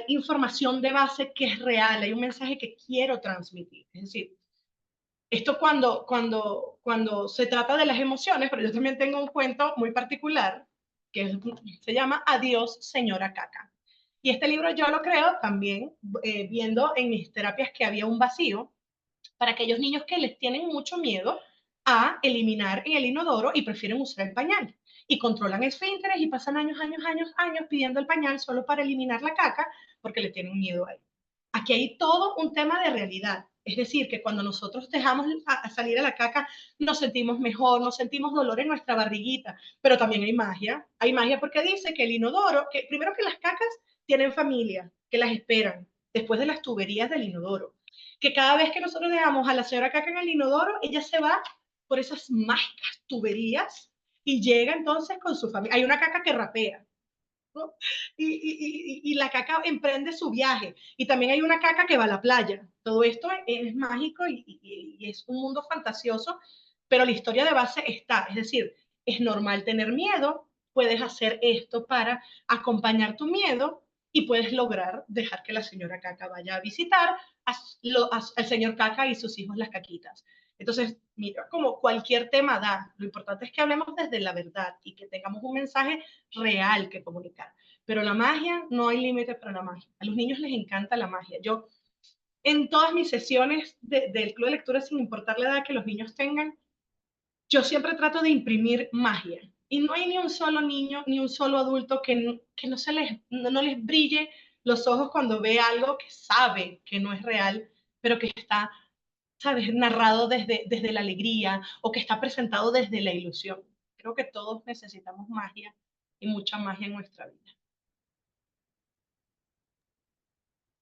información de base que es real, hay un mensaje que quiero transmitir. Es decir, esto cuando se trata de las emociones, pero yo también tengo un cuento muy particular que se llama Adiós, señora Caca. Y este libro yo lo creo también viendo en mis terapias que había un vacío para aquellos niños que les tienen mucho miedo a eliminar en el inodoro y prefieren usar el pañal. Y controlan esfínteres y pasan años, años, años, años pidiendo el pañal solo para eliminar la caca porque le tienen miedo a él. Aquí hay todo un tema de realidad. Es decir, que cuando nosotros dejamos a salir a la caca, nos sentimos mejor, nos sentimos dolor en nuestra barriguita, pero también hay magia. Hay magia porque dice que el inodoro, que primero que las cacas tienen familia, que las esperan después de las tuberías del inodoro. Que cada vez que nosotros dejamos a la señora caca en el inodoro, ella se va por esas mágicas tuberías y llega entonces con su familia. Hay una caca que rapea, ¿no? Y la caca emprende su viaje. Y también hay una caca que va a la playa. Todo esto es mágico y es un mundo fantasioso, pero la historia de base está. Es decir, es normal tener miedo, puedes hacer esto para acompañar tu miedo y puedes lograr dejar que la señora caca vaya a visitar al señor caca y sus hijos las caquitas. Entonces, mira, como cualquier tema da, lo importante es que hablemos desde la verdad y que tengamos un mensaje real que comunicar. Pero la magia, no hay límite para la magia. A los niños les encanta la magia. Yo, en todas mis sesiones del club de lectura, sin importar la edad que los niños tengan, yo siempre trato de imprimir magia. Y no hay ni un solo niño, ni un solo adulto que no les brille los ojos cuando ve algo que sabe que no es real, pero que está, ¿sabes?, narrado desde la alegría o que está presentado desde la ilusión. Creo que todos necesitamos magia y mucha magia en nuestra vida.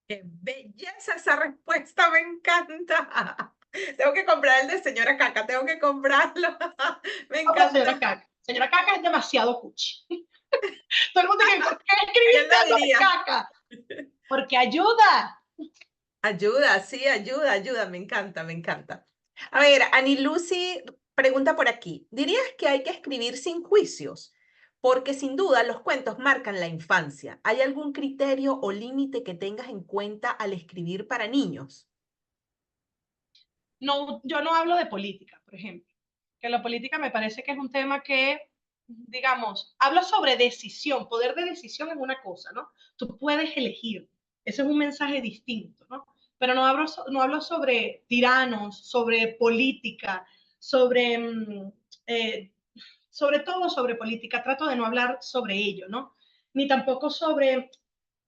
¡Qué belleza esa respuesta! ¡Me encanta! Tengo que comprar el de señora Caca, tengo que comprarlo. Me Otra encantó. señora Caca. Señora Caca es demasiado cuchi. Todo el mundo dice, ¿por qué ¿Quién escribiste lo algo de diría? caca? Porque ayuda. Ayuda, sí, ayuda, ayuda, me encanta, me encanta. A ver, Ani Lucy pregunta por aquí, ¿dirías que hay que escribir sin juicios? Porque sin duda los cuentos marcan la infancia. ¿Hay algún criterio o límite que tengas en cuenta al escribir para niños? No, yo no hablo de política, por ejemplo, que la política me parece que es un tema que, digamos, hablo sobre decisión, poder de decisión es una cosa, ¿no? Tú puedes elegir, ese es un mensaje distinto, ¿no? Pero no hablo sobre tiranos, sobre política, sobre, eh, sobre todo sobre política, trato de no hablar sobre ello, ¿no? Ni tampoco sobre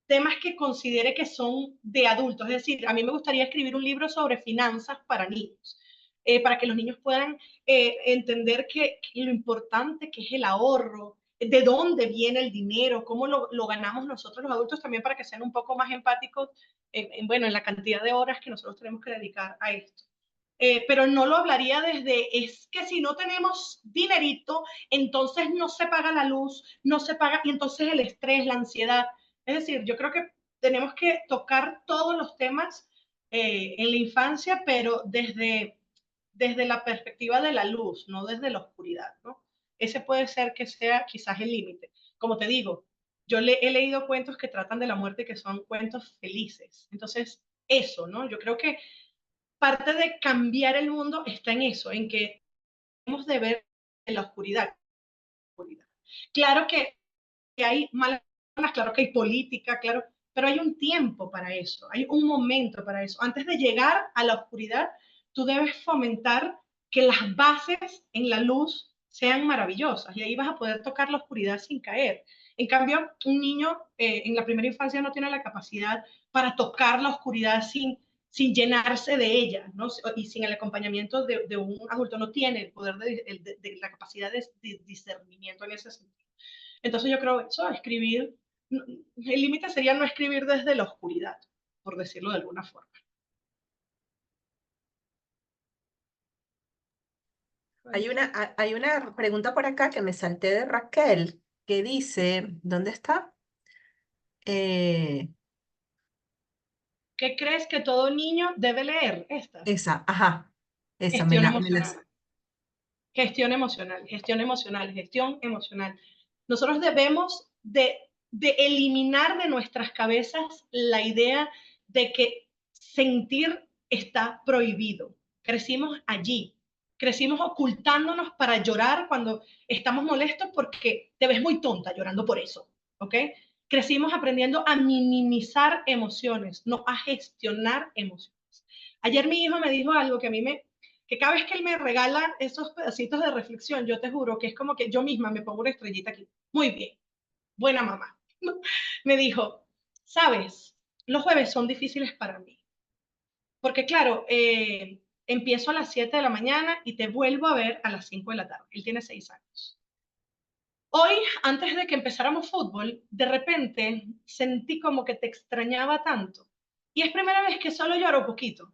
temas que considere que son de adultos. Es decir, a mí me gustaría escribir un libro sobre finanzas para niños, para que los niños puedan entender que lo importante que es el ahorro, de dónde viene el dinero, cómo lo ganamos nosotros los adultos, también para que sean un poco más empáticos bueno, en la cantidad de horas que nosotros tenemos que dedicar a esto. Pero no lo hablaría desde, es que si no tenemos dinerito, entonces no se paga la luz, no se paga, y entonces el estrés, la ansiedad. Es decir, yo creo que tenemos que tocar todos los temas en la infancia, pero desde la perspectiva de la luz, no desde la oscuridad, ¿no? Ese puede ser que sea quizás el límite. Como te digo, he leído cuentos que tratan de la muerte que son cuentos felices. Entonces, eso, ¿no? Yo creo que parte de cambiar el mundo está en eso, en que tenemos de ver en la oscuridad. Claro que hay malas, claro que hay política, claro, pero hay un tiempo para eso, hay un momento para eso. Antes de llegar a la oscuridad, tú debes fomentar que las bases en la luz sean maravillosas y ahí vas a poder tocar la oscuridad sin caer. En cambio, un niño en la primera infancia no tiene la capacidad para tocar la oscuridad sin llenarse de ella, ¿no? Y sin el acompañamiento de un adulto, no tiene el poder de la capacidad de discernimiento en ese sentido. Entonces yo creo eso, escribir, el límite sería no escribir desde la oscuridad, por decirlo de alguna forma. Hay una pregunta por acá que me salté de Raquel, que dice, ¿dónde está? Eh, ¿Qué crees que todo niño debe leer? Esta. esa, ajá, esa Gestión me la... emocional. Gestión emocional, gestión emocional, gestión emocional. Nosotros debemos de eliminar de nuestras cabezas la idea de que sentir está prohibido. Crecimos allí, crecimos ocultándonos para llorar cuando estamos molestos porque te ves muy tonta llorando por eso, ¿ok? Crecimos aprendiendo a minimizar emociones, no a gestionar emociones. Ayer mi hijo me dijo algo que a mí que cada vez que él me regala esos pedacitos de reflexión, yo te juro que es como que yo misma me pongo una estrellita aquí. Muy bien, buena mamá. Me dijo, sabes, los jueves son difíciles para mí, porque claro, empiezo a las 7 de la mañana y te vuelvo a ver a las 5 de la tarde. Él tiene 6 años. Hoy, antes de que empezáramos fútbol, de repente sentí como que te extrañaba tanto. Y es primera vez que solo lloro poquito.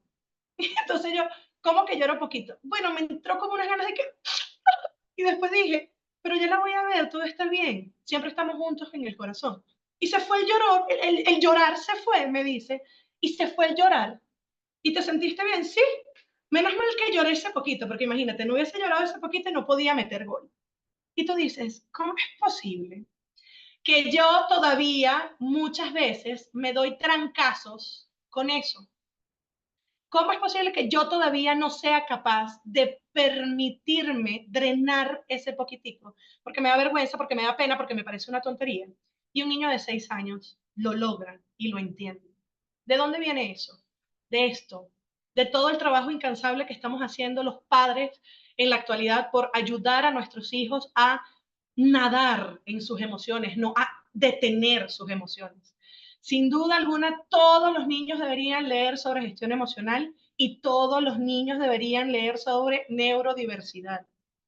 Entonces yo, ¿cómo que lloro poquito? Bueno, me entró como unas ganas de que... Y después dije, pero ya la voy a ver, todo está bien. Siempre estamos juntos en el corazón. Y se fue el llorar, el llorar se fue, me dice. Y se fue el llorar. ¿Y te sentiste bien? Sí. Menos mal que lloré ese poquito, porque imagínate, no hubiese llorado ese poquito y no podía meter gol. Y tú dices, ¿cómo es posible que yo todavía muchas veces me doy trancazos con eso? ¿Cómo es posible que yo todavía no sea capaz de permitirme drenar ese poquitico? Porque me da vergüenza, porque me da pena, porque me parece una tontería. Y un niño de 6 años lo logra y lo entiende. ¿De dónde viene eso? De esto, de todo el trabajo incansable que estamos haciendo los padres en la actualidad por ayudar a nuestros hijos a nadar en sus emociones, no a detener sus emociones. Sin duda alguna, todos los niños deberían leer sobre gestión emocional y todos los niños deberían leer sobre neurodiversidad.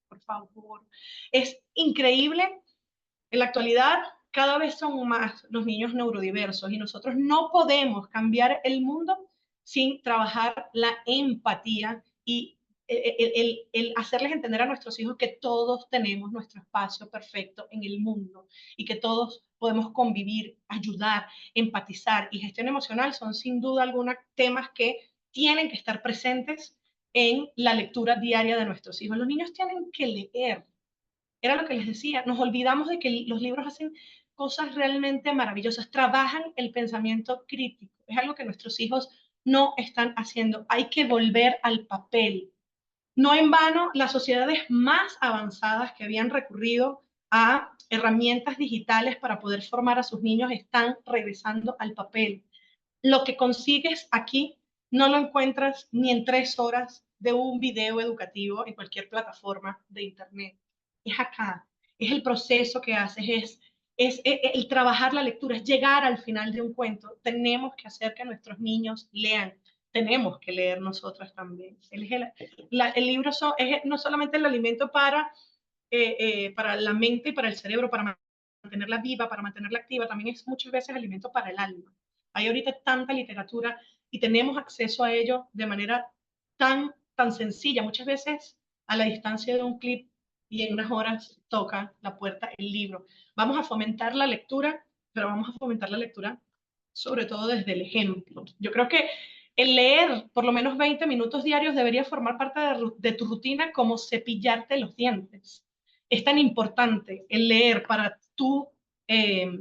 Por favor. Es increíble. En la actualidad, cada vez son más los niños neurodiversos y nosotros no podemos cambiar el mundo sin trabajar la empatía y el hacerles entender a nuestros hijos que todos tenemos nuestro espacio perfecto en el mundo y que todos podemos convivir, ayudar, empatizar. Y gestión emocional son sin duda algunos temas que tienen que estar presentes en la lectura diaria de nuestros hijos. Los niños tienen que leer. Era lo que les decía, nos olvidamos de que los libros hacen cosas realmente maravillosas, trabajan el pensamiento crítico. Es algo que nuestros hijos no están haciendo. Hay que volver al papel. No en vano, las sociedades más avanzadas que habían recurrido a herramientas digitales para poder formar a sus niños están regresando al papel. Lo que consigues aquí no lo encuentras ni en 3 horas de un video educativo en cualquier plataforma de Internet. Es acá, es el proceso que haces, es el trabajar la lectura, es llegar al final de un cuento. Tenemos que hacer que nuestros niños lean, tenemos que leer nosotras también. El libro es no solamente el alimento para la mente y para el cerebro, para mantenerla viva, para mantenerla activa, también es muchas veces alimento para el alma. Hay ahorita tanta literatura y tenemos acceso a ello de manera tan sencilla. Muchas veces a la distancia de un clip y en unas horas toca la puerta el libro. Vamos a fomentar la lectura, pero vamos a fomentar la lectura sobre todo desde el ejemplo. Yo creo que el leer por lo menos 20 minutos diarios debería formar parte de tu rutina como cepillarte los dientes. Es tan importante el leer para tu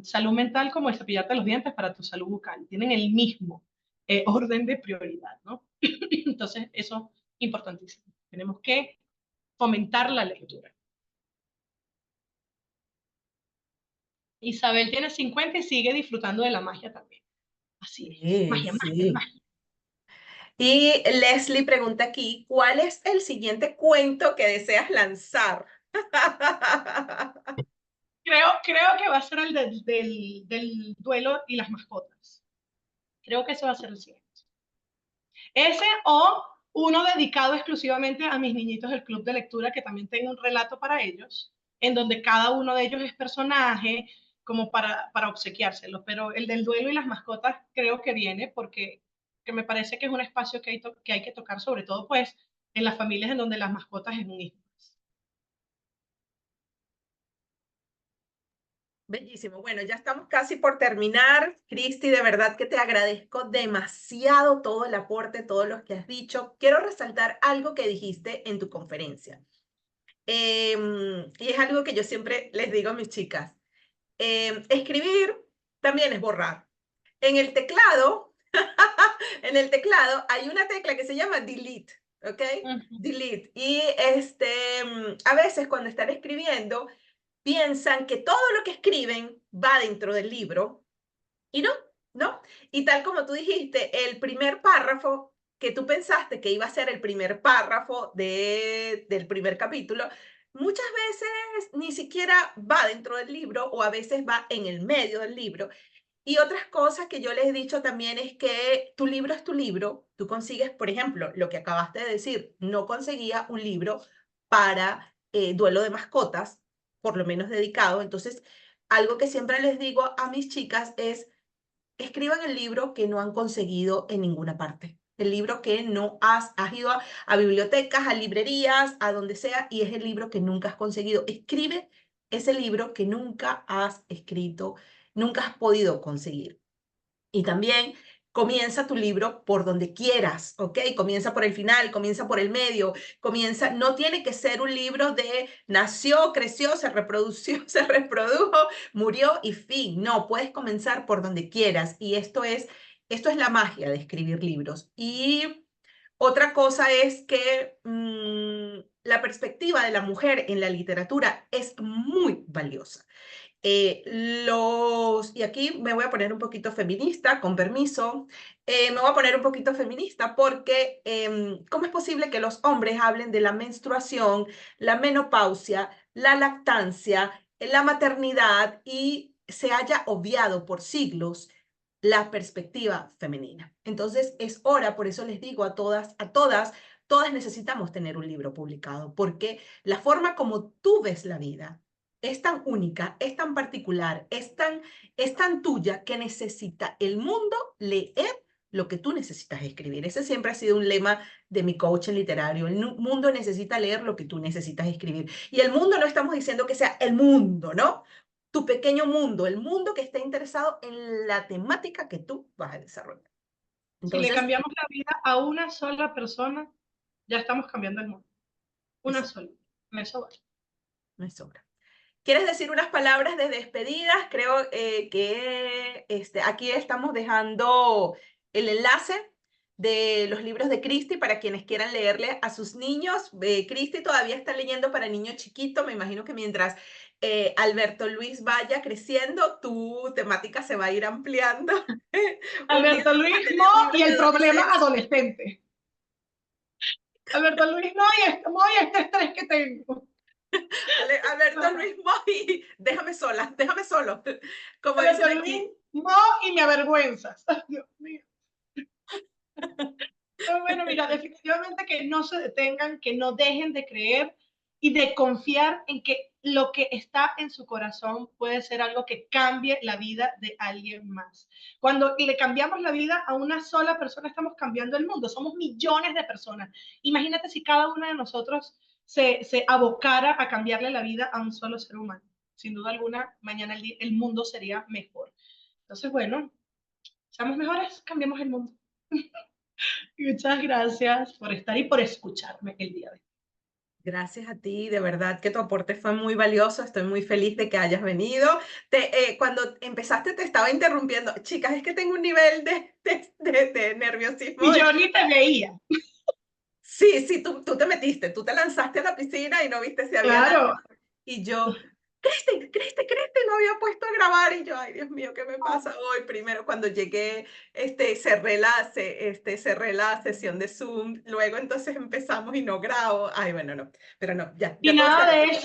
salud mental como el cepillarte los dientes para tu salud bucal. Tienen el mismo orden de prioridad, ¿no? Entonces, eso es importantísimo. Tenemos que fomentar la lectura. Isabel tiene 50 y sigue disfrutando de la magia también. Así es, Sí, magia, magia, sí. magia. Y Leslie pregunta aquí, ¿cuál es el siguiente cuento que deseas lanzar? Creo que va a ser el del duelo y las mascotas. Creo que eso va a ser el siguiente. Ese o uno dedicado exclusivamente a mis niñitos del club de lectura, que también tengo un relato para ellos, en donde cada uno de ellos es personaje, como para obsequiárselos. Pero el del duelo y las mascotas creo que viene porque que me parece que es un espacio que hay que tocar, sobre todo pues en las familias en donde las mascotas es un hijo. Bellísimo. Bueno, ya estamos casi por terminar. Cristi, de verdad que te agradezco demasiado todo el aporte, todo lo que has dicho. Quiero resaltar algo que dijiste en tu conferencia. Y es algo que yo siempre les digo a mis chicas. Escribir también es borrar. En el teclado, en el teclado hay una tecla que se llama delete, ¿ok? Delete. Y a veces cuando están escribiendo, piensan que todo lo que escriben va dentro del libro y no, ¿no? Y tal como tú dijiste, el primer párrafo que tú pensaste que iba a ser el primer párrafo del primer capítulo, muchas veces ni siquiera va dentro del libro o a veces va en el medio del libro. Y otras cosas que yo les he dicho también es que tu libro es tu libro. Tú consigues, por ejemplo, lo que acabaste de decir, no conseguía un libro para duelo de mascotas, por lo menos dedicado. Entonces, algo que siempre les digo a mis chicas es, escriban el libro que no han conseguido en ninguna parte. El libro que no has ido a bibliotecas, a librerías, a donde sea, y es el libro que nunca has conseguido. Escribe ese libro que nunca has escrito, nunca has podido conseguir. Y también comienza tu libro por donde quieras, ¿ok? Comienza por el final, comienza por el medio, comienza, no tiene que ser un libro de nació, creció, se reprodució, se reprodujo, murió y fin. No, puedes comenzar por donde quieras. Y esto es la magia de escribir libros. Y otra cosa es que la perspectiva de la mujer en la literatura es muy valiosa. Y aquí me voy a poner un poquito feminista, con permiso. Me voy a poner un poquito feminista porque ¿cómo es posible que los hombres hablen de la menstruación, la menopausia, la lactancia, la maternidad y se haya obviado por siglos la perspectiva femenina? Entonces es hora, por eso les digo a todas necesitamos tener un libro publicado, porque la forma como tú ves la vida es tan única, es tan particular, es tan tuya que necesita el mundo leer lo que tú necesitas escribir. Ese siempre ha sido un lema de mi coaching literario. El mundo necesita leer lo que tú necesitas escribir. Y el mundo no estamos diciendo que sea el mundo, ¿no? Tu pequeño mundo, el mundo que esté interesado en la temática que tú vas a desarrollar. Si le Entonces, cambiamos la vida a una sola persona, ya estamos cambiando el mundo. Una eso sola. Eso va. me sobra. ¿Quieres decir unas palabras de despedidas? Creo que aquí estamos dejando el enlace de los libros de Cristi para quienes quieran leerle a sus niños. Cristi todavía está leyendo para niños chiquitos. Me imagino que mientras Alberto Luis vaya creciendo, tu temática se va a ir ampliando. Un día Alberto vamos a Luis tener no libros y de el problema adolescencia. adolescente. Alberto Luis no y este estrés que tengo. Alberto Luis Moy, déjame sola, déjame solo. Como dicen Alberto Luis aquí. no y me avergüenzas. Ay, Dios mío. Pero bueno, mira, definitivamente que no se detengan, que no dejen de creer y de confiar en que lo que está en su corazón puede ser algo que cambie la vida de alguien más. Cuando le cambiamos la vida a una sola persona, estamos cambiando el mundo. Somos millones de personas. Imagínate si cada uno de nosotros se abocara a cambiarle la vida a un solo ser humano. Sin duda alguna, mañana el mundo sería mejor. Entonces, bueno, seamos mejores, cambiemos el mundo. Muchas gracias por estar y por escucharme el día de hoy. Gracias a ti, de verdad que tu aporte fue muy valioso. Estoy muy feliz de que hayas venido. Cuando empezaste te estaba interrumpiendo. Chicas, es que tengo un nivel de nerviosismo. Y yo ni te veía. Sí, sí, tú te metiste, tú te lanzaste a la piscina y no viste si había nada. Claro. Y yo, Cristi, no había puesto a grabar. Y yo, ay, Dios mío, ¿qué me pasa hoy? Primero, cuando llegué, cerré la sesión de Zoom. Luego, entonces empezamos y no grabo. Ay, bueno, no. Pero no, Y ya todo está bien.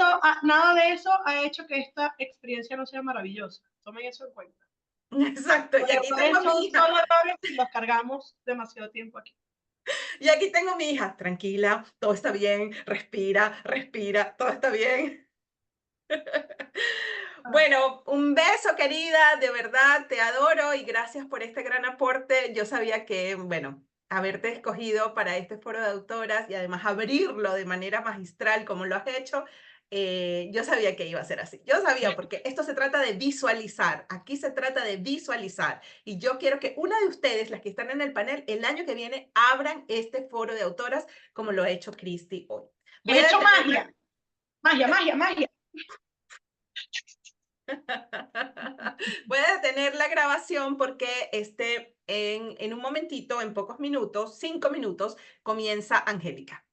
nada de eso ha hecho que esta experiencia no sea maravillosa. Tomen eso en cuenta. Exacto. Los Y aquí tengo errores a mi son hija. solo errores y los cargamos demasiado tiempo aquí. Y aquí tengo a mi hija. Tranquila, todo está bien. Respira, respira, todo está bien. Ah, Bueno, un beso, querida, de verdad, te adoro y gracias por este gran aporte. Yo sabía que, bueno, haberte escogido para este foro de autoras y además abrirlo de manera magistral como lo has hecho, yo sabía que iba a ser así. Yo sabía, porque esto se trata de visualizar. Aquí se trata de visualizar. Y yo quiero que una de ustedes, las que están en el panel, el año que viene, abran este foro de autoras como lo ha hecho Cristi hoy. Voy he a hecho detenerla. magia. Magia, magia, magia. Voy a detener la grabación porque en un momentito, en pocos minutos, 5 minutos, comienza Angélica.